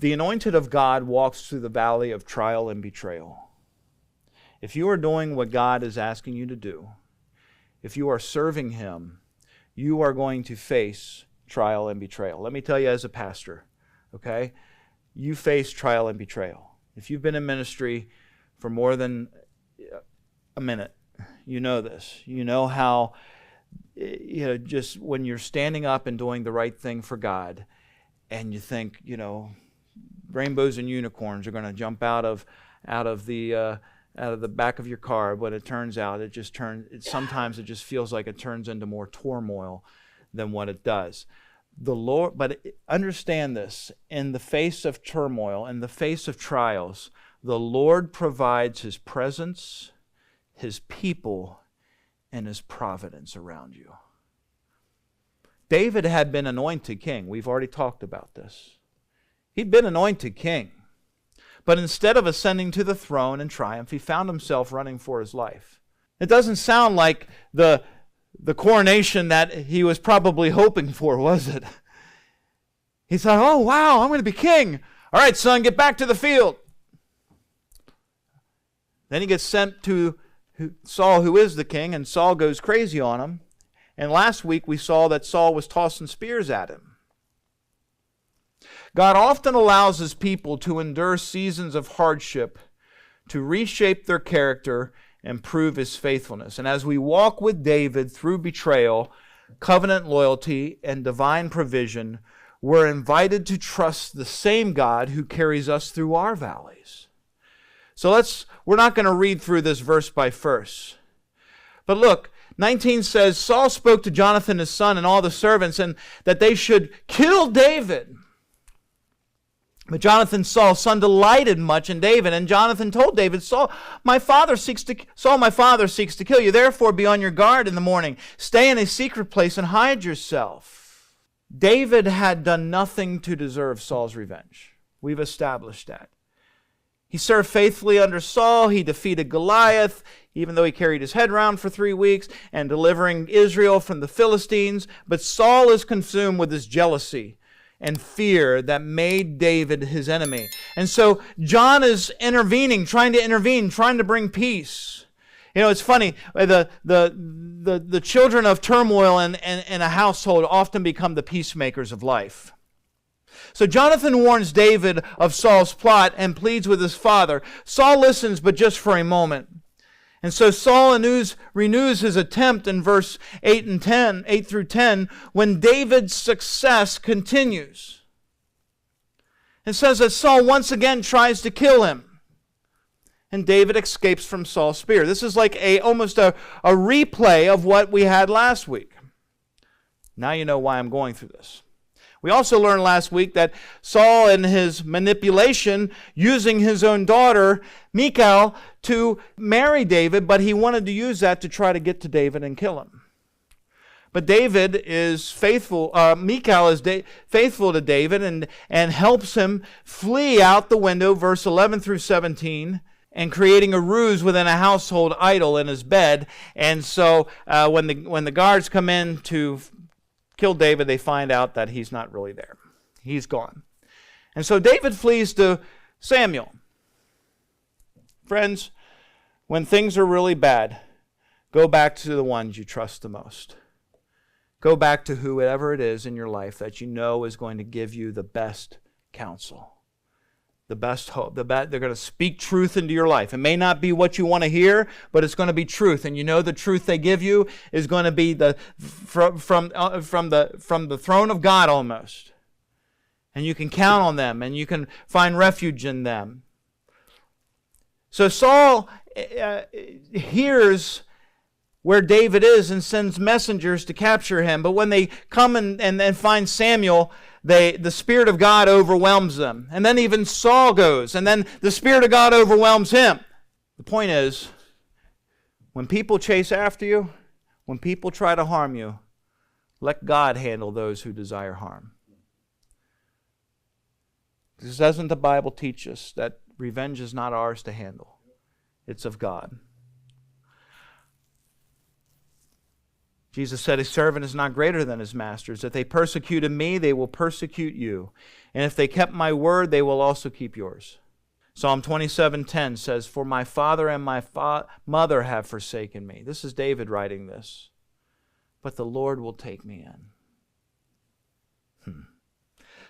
The anointed of God walks through the valley of trial and betrayal. If you are doing what God is asking you to do, if you are serving Him, you are going to face trial and betrayal. Let me tell you as a pastor, okay? You face trial and betrayal. If you've been in ministry for more than a minute, you know this. You know how, just when you're standing up and doing the right thing for God, and you think, rainbows and unicorns are going to jump out of the back of your car, but it turns out sometimes it just feels like it turns into more turmoil than what it does. The Lord, but understand this, in the face of turmoil, in the face of trials, the Lord provides His presence, His people, and His providence around you. David had been anointed king. We've already talked about this. He'd been anointed king. But instead of ascending to the throne in triumph, he found himself running for his life. It doesn't sound like the coronation that he was probably hoping for, was it? He thought, oh, wow, I'm going to be king. All right, son, get back to the field. Then he gets sent to Saul, who is the king, and Saul goes crazy on him. And last week we saw that Saul was tossing spears at him. God often allows His people to endure seasons of hardship to reshape their character and prove His faithfulness. And as we walk with David through betrayal, covenant loyalty, and divine provision, we're invited to trust the same God who carries us through our valleys. So we're not going to read through this verse by verse. But look, 19 says, Saul spoke to Jonathan his son and all the servants, and that they should kill David. But Jonathan, Saul's son, delighted much in David. And Jonathan told David, Saul, my father seeks to kill you. Therefore, be on your guard in the morning. Stay in a secret place and hide yourself. David had done nothing to deserve Saul's revenge. We've established that. He served faithfully under Saul. He defeated Goliath, even though he carried his head around for 3 weeks, and delivering Israel from the Philistines. But Saul is consumed with his jealousy and fear that made David his enemy. And so John is intervening, trying to bring peace. It's funny, the children of turmoil in a household often become the peacemakers of life. So Jonathan warns David of Saul's plot and pleads with his father. Saul listens, but just for a moment. And so Saul renews his attempt in verse 8 through 10, when David's success continues. It says that Saul once again tries to kill him, and David escapes from Saul's spear. This is like almost a replay of what we had last week. Now you know why I'm going through this. We also learned last week that Saul, in his manipulation, using his own daughter, Michal, to marry David, but he wanted to use that to try to get to David and kill him. But David is faithful, Michal is faithful to David and helps him flee out the window, verse 11 through 17, and creating a ruse within a household idol in his bed. And so when the guards come in to kill David, they find out that he's not really there. He's gone. And so David flees to Samuel. Friends, when things are really bad, go back to the ones you trust the most. Go back to whoever it is in your life that you know is going to give you the best counsel, the best hope. They're going to speak truth into your life. It may not be what you want to hear, but it's going to be truth. And you know the truth they give you is going to be from the throne of God almost. And you can count on them, and you can find refuge in them. So Saul hears where David is and sends messengers to capture him. But when they come and find Samuel, the Spirit of God overwhelms them. And then even Saul goes, and then the Spirit of God overwhelms him. The point is, when people chase after you, when people try to harm you, let God handle those who desire harm. Because doesn't the Bible teach us that revenge is not ours to handle? It's of God. Jesus said, a servant is not greater than his masters. If they persecuted me, they will persecute you. And if they kept my word, they will also keep yours. Psalm 27:10 says, for my father and my mother have forsaken me. This is David writing this. But the Lord will take me in.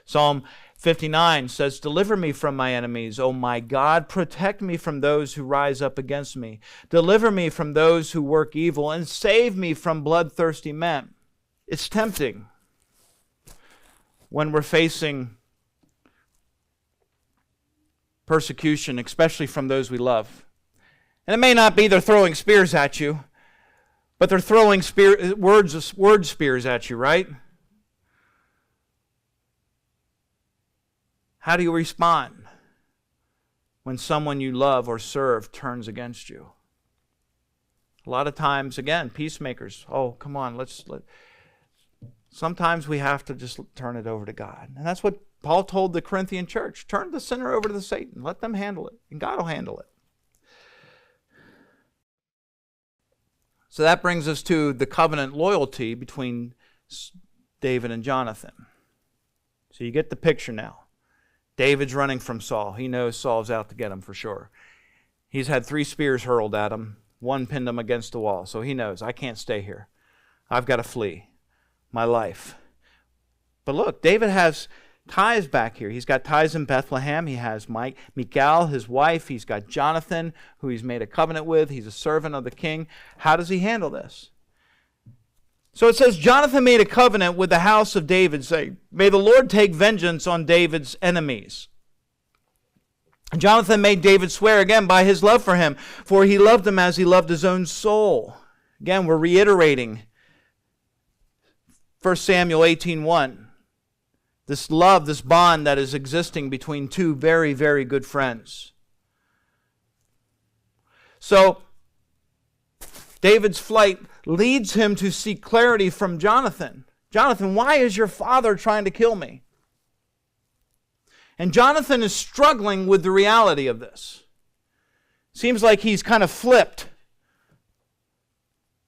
Psalm 59 says, deliver me from my enemies, O my God. Protect me from those who rise up against me. Deliver me from those who work evil, and save me from bloodthirsty men. It's tempting when we're facing persecution, especially from those we love. And it may not be they're throwing spears at you, but they're throwing word spears at you, right? How do you respond when someone you love or serve turns against you? A lot of times, again, peacemakers, oh, come on, sometimes we have to just turn it over to God. And that's what Paul told the Corinthian church. Turn the sinner over to Satan. Let them handle it, and God will handle it. So that brings us to the covenant loyalty between David and Jonathan. So you get the picture now. David's running from Saul. He knows Saul's out to get him for sure. He's had 3 spears hurled at him. 1 pinned him against the wall. So he knows, I can't stay here. I've got to flee my life. But look, David has ties back here. He's got ties in Bethlehem. He has Michal, his wife. He's got Jonathan, who he's made a covenant with. He's a servant of the king. How does he handle this? So it says, Jonathan made a covenant with the house of David, saying, may the Lord take vengeance on David's enemies. And Jonathan made David swear again by his love for him, for he loved him as he loved his own soul. Again, we're reiterating 1 Samuel 18:1. This love, this bond that is existing between 2 very, very good friends. So, David's flight leads him to seek clarity from Jonathan. Jonathan, why is your father trying to kill me? And Jonathan is struggling with the reality of this. Seems like he's kind of flipped.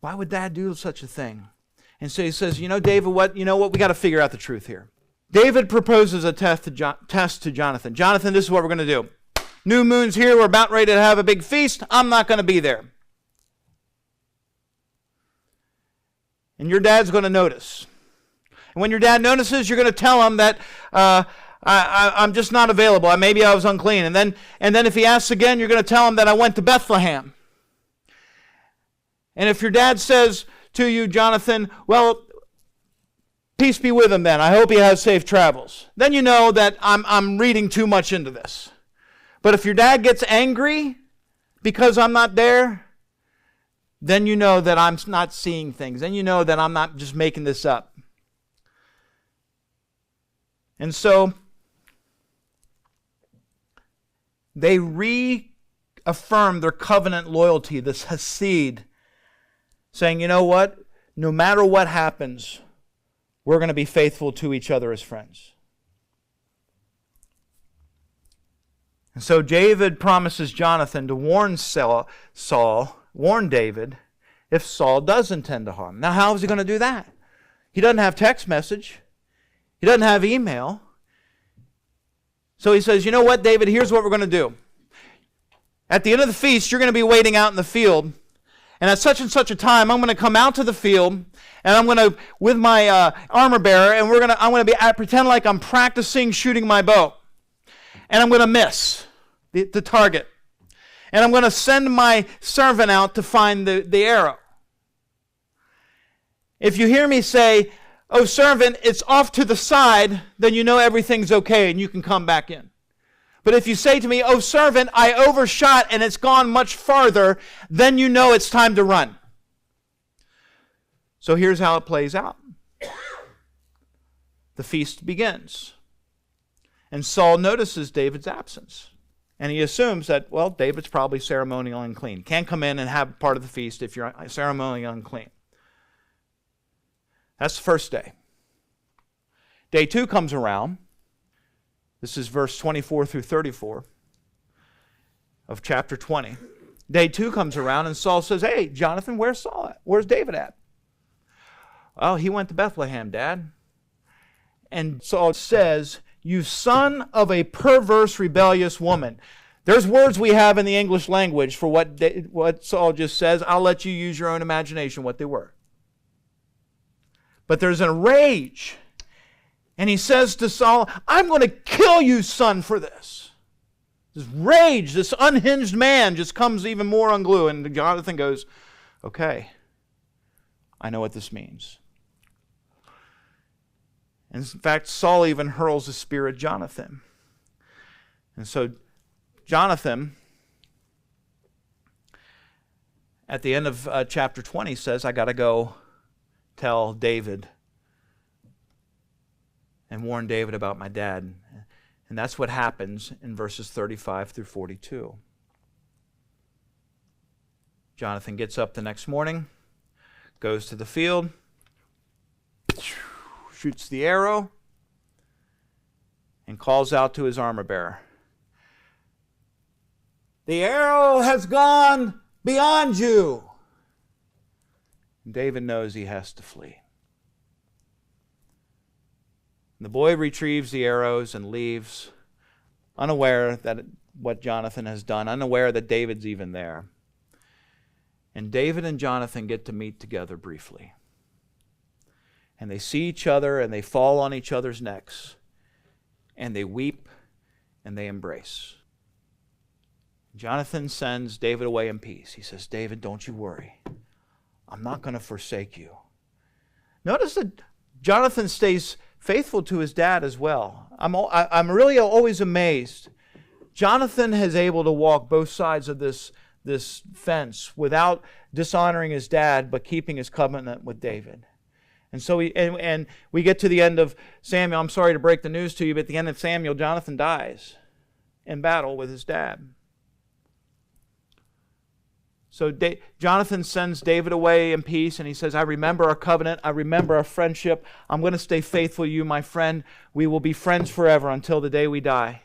Why would Dad do such a thing? And so he says, David, we got to figure out the truth here. David proposes a test to Jonathan. Jonathan, this is what we're going to do. New moon's here. We're about ready to have a big feast. I'm not going to be there. And your dad's going to notice. And when your dad notices, you're going to tell him that I'm just not available. Maybe I was unclean. And then if he asks again, you're going to tell him that I went to Bethlehem. And if your dad says to you, Jonathan, well, peace be with him then. I hope he has safe travels. Then you know that I'm reading too much into this. But if your dad gets angry because I'm not there, then you know that I'm not seeing things. Then you know that I'm not just making this up. And so they reaffirm their covenant loyalty, this hesed, saying, you know what? No matter what happens, we're going to be faithful to each other as friends. And so David promises Jonathan to warn warn David if Saul does intend to harm. Now, how is he going to do that? He doesn't have text message. He doesn't have email. So he says, you know what, David, here's what we're going to do. At the end of the feast, you're going to be waiting out in the field. And at such and such a time, I'm going to come out to the field, and I'm going to, with my armor bearer, and I'm going to pretend like I'm practicing shooting my bow. And I'm going to miss the target. And I'm going to send my servant out to find the arrow. If you hear me say, oh, servant, it's off to the side, then you know everything's okay and you can come back in. But if you say to me, oh, servant, I overshot and it's gone much farther, then you know it's time to run. So here's how it plays out. The feast begins. And Saul notices David's absence. And he assumes that, well, David's probably ceremonially unclean. Can't come in and have part of the feast if you're ceremonially unclean. That's the first day. Day 2 comes around. This is verse 24 through 34 of chapter 20. Day 2 comes around and Saul says, hey, Jonathan, where's Saul at? Where's David at? "Oh, he went to Bethlehem, Dad." And Saul says, "You son of a perverse, rebellious woman." There's words we have in the English language for what Saul just says. I'll let you use your own imagination what they were. But there's a rage. And he says to Saul, "I'm going to kill you, son, for this." This rage, this unhinged man just comes even more unglued. And Jonathan goes, "Okay, I know what this means." And in fact, Saul even hurls a spear at Jonathan. And so Jonathan, at the end of chapter 20, says, "I got to go tell David and warn David about my dad." And that's what happens in verses 35 through 42. Jonathan gets up the next morning, goes to the field, shoots the arrow, and calls out to his armor bearer, "The arrow has gone beyond you." And David knows he has to flee. The boy retrieves the arrows and leaves, unaware that what Jonathan has done, unaware that David's even there. And David and Jonathan get to meet together briefly. And they see each other and they fall on each other's necks. And they weep and they embrace. Jonathan sends David away in peace. He says, "David, don't you worry. I'm not going to forsake you." Notice that Jonathan stays faithful to his dad as well. I'm really always amazed. Jonathan is able to walk both sides of this fence without dishonoring his dad, but keeping his covenant with David. And so we get to the end of Samuel. I'm sorry to break the news to you, but at the end of Samuel, Jonathan dies in battle with his dad. So Jonathan sends David away in peace, and he says, "I remember our covenant. I remember our friendship. I'm going to stay faithful to you, my friend. We will be friends forever until the day we die."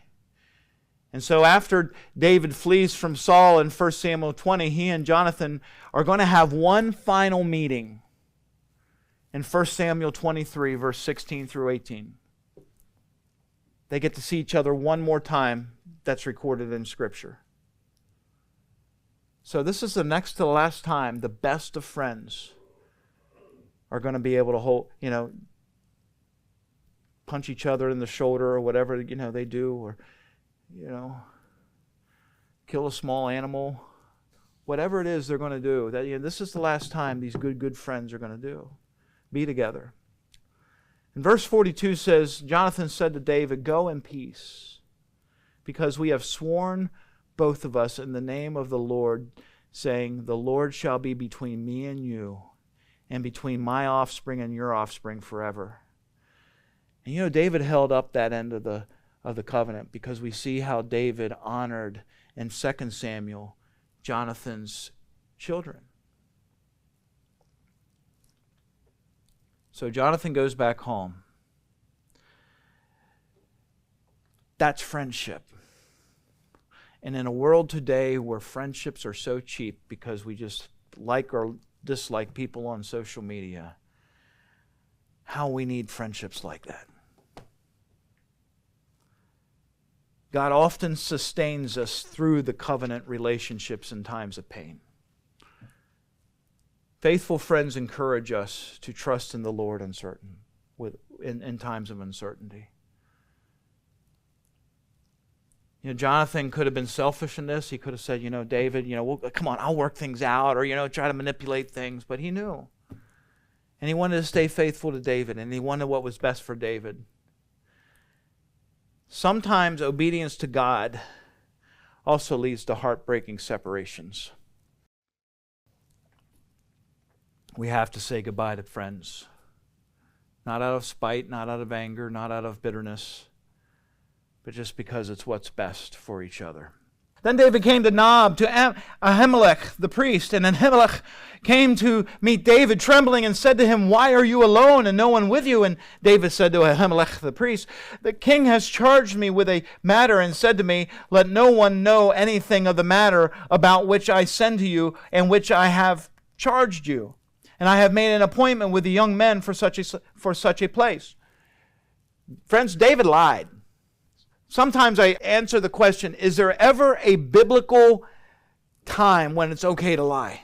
And so after David flees from Saul in 1 Samuel 20, he and Jonathan are going to have one final meeting in 1 Samuel 23, verse 16 through 18. They get to see each other one more time. That's recorded in Scripture. So this is the next to the last time the best of friends are going to be able to punch each other in the shoulder or whatever, they do, or, kill a small animal. Whatever it is they're going to do, this is the last time these good friends are going to be together. And verse 42 says, Jonathan said to David, "Go in peace, because we have sworn both of us in the name of the Lord, saying, the Lord shall be between me and you, and between my offspring and your offspring forever." And David held up that end of the covenant, because we see how David honored in 2 Samuel Jonathan's children. So Jonathan goes back home. That's friendship. And in a world today where friendships are so cheap because we just like or dislike people on social media, how we need friendships like that. God often sustains us through the covenant relationships in times of pain. Faithful friends encourage us to trust in the Lord in times of uncertainty. Jonathan could have been selfish in this. He could have said, David, come on, I'll work things out, or, try to manipulate things. But he knew. And he wanted to stay faithful to David, and he wanted what was best for David. Sometimes obedience to God also leads to heartbreaking separations. We have to say goodbye to friends. Not out of spite, not out of anger, not out of bitterness, but just because it's what's best for each other. Then David came to Nob, to Ahimelech the priest, and Ahimelech came to meet David trembling and said to him, "Why are you alone and no one with you?" And David said to Ahimelech the priest, "The king has charged me with a matter and said to me, 'Let no one know anything of the matter about which I send to you and which I have charged you.'" and I have made an appointment with the young men for such a place. Friends, David lied. Sometimes I answer the question, is there ever a biblical time when it's okay to lie?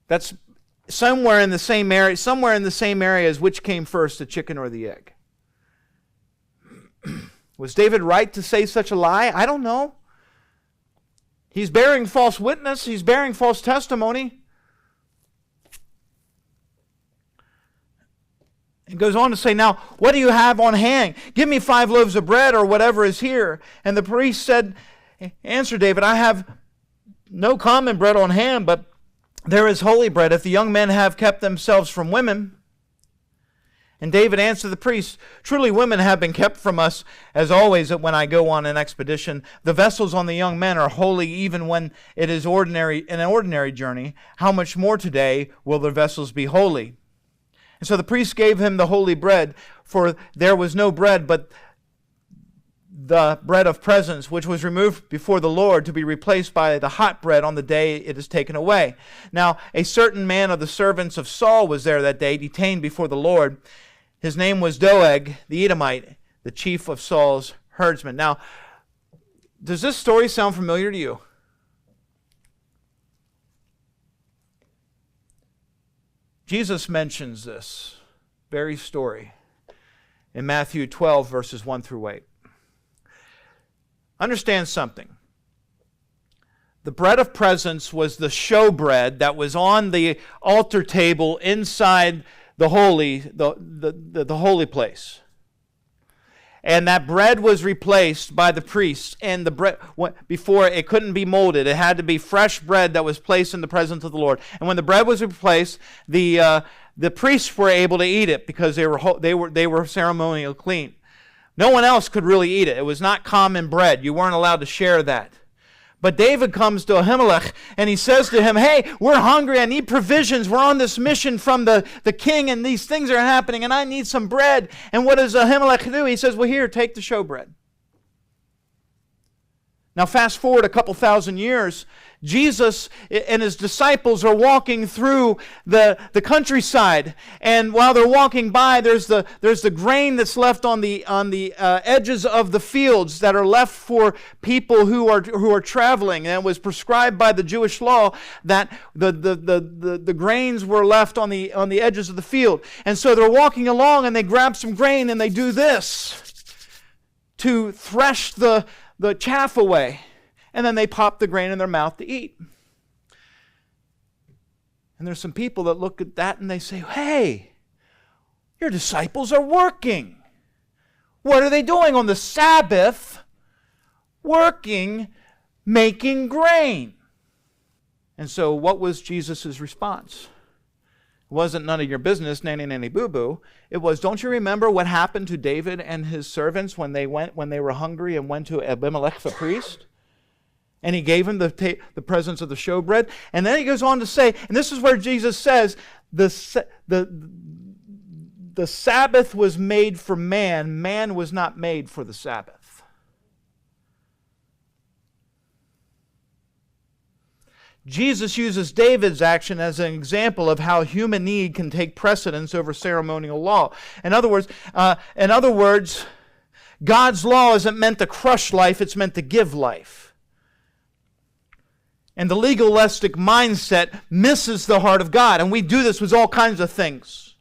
That's somewhere in the same area as which came first, the chicken or the egg. Was David right to say such a lie? I don't know. He's bearing false witness. He's bearing false testimony. It goes on to say, now, what do you have on hand? Give me 5 loaves of bread or whatever is here. And the priest said, answer David, I have no common bread on hand, but there is holy bread, if the young men have kept themselves from women. And David answered the priest, truly women have been kept from us, as always when I go on an expedition. The vessels on the young men are holy even when it is an ordinary journey. How much more today will the vessels be holy? And so the priest gave him the holy bread, for there was no bread but the bread of presence, which was removed before the Lord to be replaced by the hot bread on the day it is taken away. Now, a certain man of the servants of Saul was there that day, detained before the Lord. His name was Doeg, the Edomite, the chief of Saul's herdsmen. Now, does this story sound familiar to you? Jesus mentions this very story in Matthew 12, verses 1 through 8. Understand something. The bread of presence was the showbread that was on the altar table inside the holy place. And that bread was replaced by the priests. And the bread, before, it couldn't be molded. It had to be fresh bread that was placed in the presence of the Lord. And when the bread was replaced, the priests were able to eat it because they were ceremonially clean. No one else could really eat it. It was not common bread. You weren't allowed to share that. But David comes to Ahimelech and he says to him, hey, we're hungry. I need provisions. We're on this mission from the king and these things are happening and I need some bread. And what does Ahimelech do? He says, well, here, take the showbread. Now, fast forward a couple thousand years, Jesus and his disciples are walking through the countryside, and while they're walking by, there's the grain that's left on the edges of the fields that are left for people who are traveling. And it was prescribed by the Jewish law that the grains were left on the edges of the field. And so they're walking along, and they grab some grain, and they do this to thresh the chaff away. And then they pop the grain in their mouth to eat. And there's some people that look at that and they say, hey, your disciples are working. What are they doing on the Sabbath? Working, making grain. And so what was Jesus' response? It wasn't none of your business, nanny, nanny, boo-boo. It was, don't you remember what happened to David and his servants when they were hungry and went to Abimelech the priest? And he gave him the presence of the showbread. And then he goes on to say, and this is where Jesus says, the Sabbath was made for man. Man was not made for the Sabbath. Jesus uses David's action as an example of how human need can take precedence over ceremonial law. In other words, God's law isn't meant to crush life, it's meant to give life. And the legalistic mindset misses the heart of God. And we do this with all kinds of things.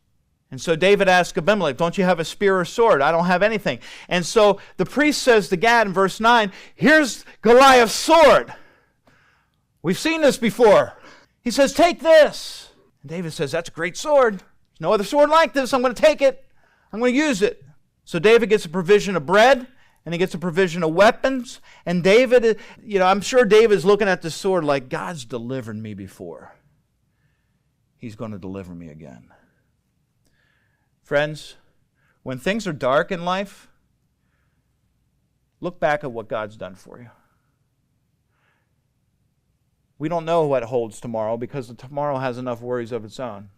And so David asked Abimelech, don't you have a spear or sword? I don't have anything. And so the priest says to Gad in verse 9, here's Goliath's sword. We've seen this before. He says, take this. And David says, that's a great sword. There's no other sword like this. I'm going to take it. I'm going to use it. So David gets a provision of bread. And he gets a provision of weapons. And David, I'm sure David's looking at this sword like, God's delivered me before. He's going to deliver me again. Friends, when things are dark in life, look back at what God's done for you. We don't know what holds tomorrow because tomorrow has enough worries of its own.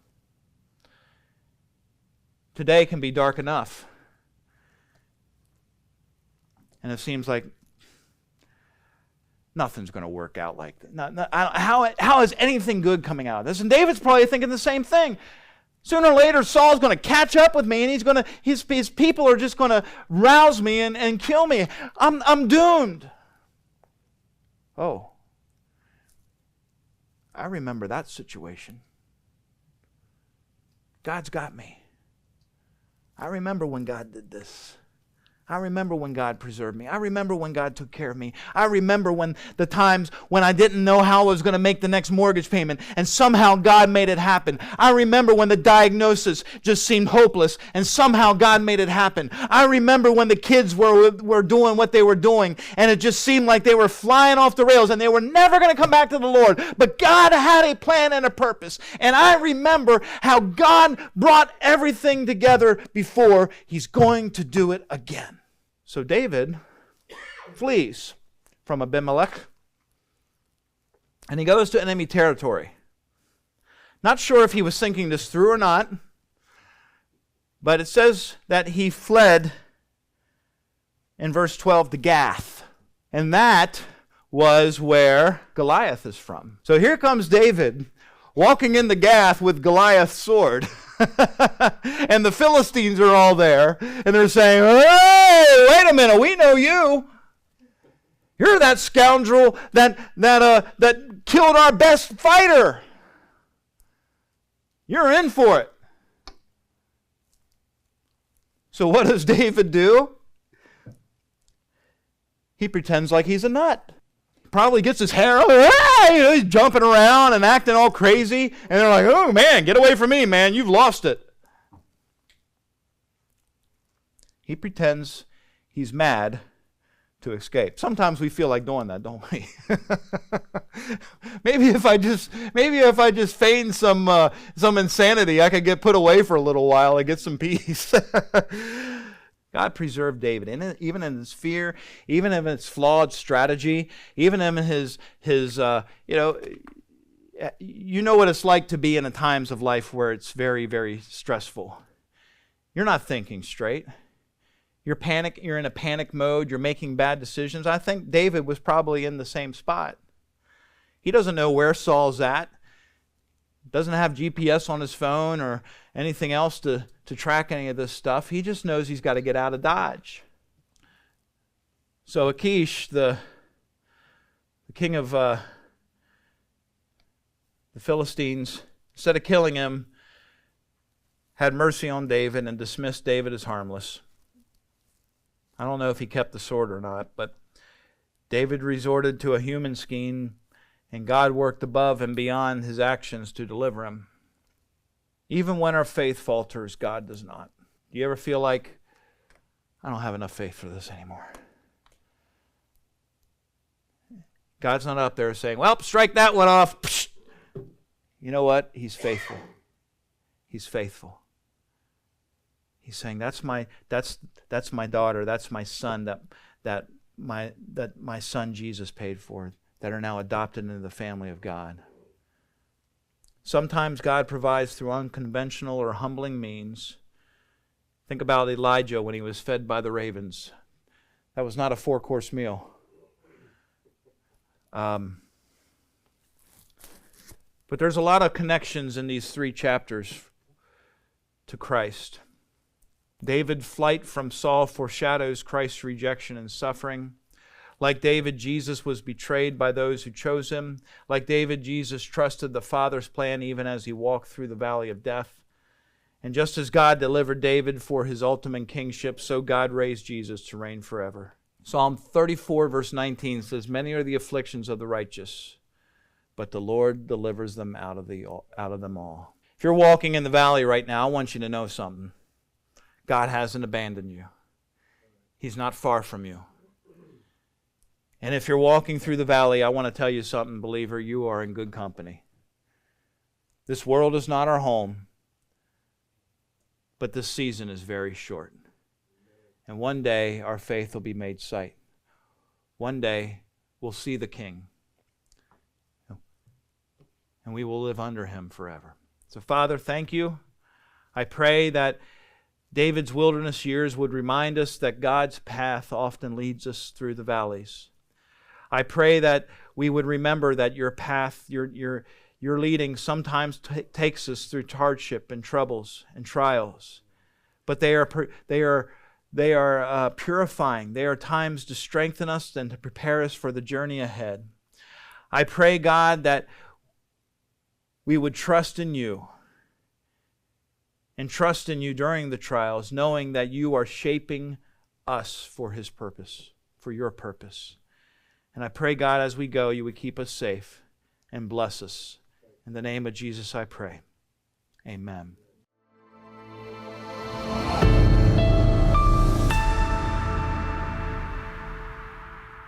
Today can be dark enough. And it seems like Nothing's going to work out like that. How is anything good coming out of this? And David's probably thinking the same thing. Sooner or later, Saul's going to catch up with me, and his people are just going to rouse me and kill me. I'm doomed. Oh, I remember that situation. God's got me. I remember when God did this. I remember when God preserved me. I remember when God took care of me. I remember when the times when I didn't know how I was going to make the next mortgage payment, and somehow God made it happen. I remember when the diagnosis just seemed hopeless, and somehow God made it happen. I remember when the kids were doing what they were doing, and it just seemed like they were flying off the rails, and they were never going to come back to the Lord. But God had a plan and a purpose. And I remember how God brought everything together before. He's going to do it again. So David flees from Abimelech, and he goes to enemy territory. Not sure if he was thinking this through or not, but it says that he fled in verse 12 to Gath. And that was where Goliath is from. So here comes David walking into Gath with Goliath's sword. And the Philistines are all there, and they're saying, "Hey, wait a minute, we know you. You're that scoundrel that killed our best fighter. You're in for it." So what does David do? He pretends like he's a nut. Probably gets his hair up, he's jumping around and acting all crazy, and they're like, "Oh man, get away from me, man, you've lost it." He pretends he's mad to escape. Sometimes we feel like doing that, don't we? Maybe if I just feign some insanity, I could get put away for a little while and get some peace. God preserved David, even in his fear, even in his flawed strategy, even in his you know what it's like to be in times of life where it's very, very stressful. You're not thinking straight. You're in a panic mode. You're making bad decisions. I think David was probably in the same spot. He doesn't know where Saul's at. Doesn't have GPS on his phone or anything else to track any of this stuff. He just knows he's got to get out of Dodge. So Achish, the king of the Philistines, instead of killing him, had mercy on David and dismissed David as harmless. I don't know if he kept the sword or not, but David resorted to a human scheme, and God worked above and beyond his actions to deliver him. Even when our faith falters, God does not. Do you ever feel like, I don't have enough faith for this anymore? God's not up there saying, "Well, strike that one off." You know what? He's faithful. He's faithful. He's saying, that's my daughter, that's my son that my son Jesus paid for, that are now adopted into the family of God. Sometimes God provides through unconventional or humbling means. Think about Elijah when he was fed by the ravens. That was not a 4-course meal. But there's a lot of connections in these 3 chapters to Christ. David's flight from Saul foreshadows Christ's rejection and suffering. Like David, Jesus was betrayed by those who chose him. Like David, Jesus trusted the Father's plan even as he walked through the valley of death. And just as God delivered David for his ultimate kingship, so God raised Jesus to reign forever. Psalm 34 verse 19 says, "Many are the afflictions of the righteous, but the Lord delivers them out of them all." If you're walking in the valley right now, I want you to know something. God hasn't abandoned you. He's not far from you. And if you're walking through the valley, I want to tell you something, believer, you are in good company. This world is not our home, but this season is very short. And one day our faith will be made sight. One day we'll see the King. And we will live under him forever. So Father, thank you. I pray that David's wilderness years would remind us that God's path often leads us through the valleys. I pray that we would remember that your path, your leading sometimes takes us through hardship and troubles and trials. But they are purifying. They are times to strengthen us and to prepare us for the journey ahead. I pray, God, that we would trust in you and trust in you during the trials, knowing that you are shaping us for His purpose, for your purpose. And I pray, God, as we go, you would keep us safe and bless us. In the name of Jesus, I pray. Amen.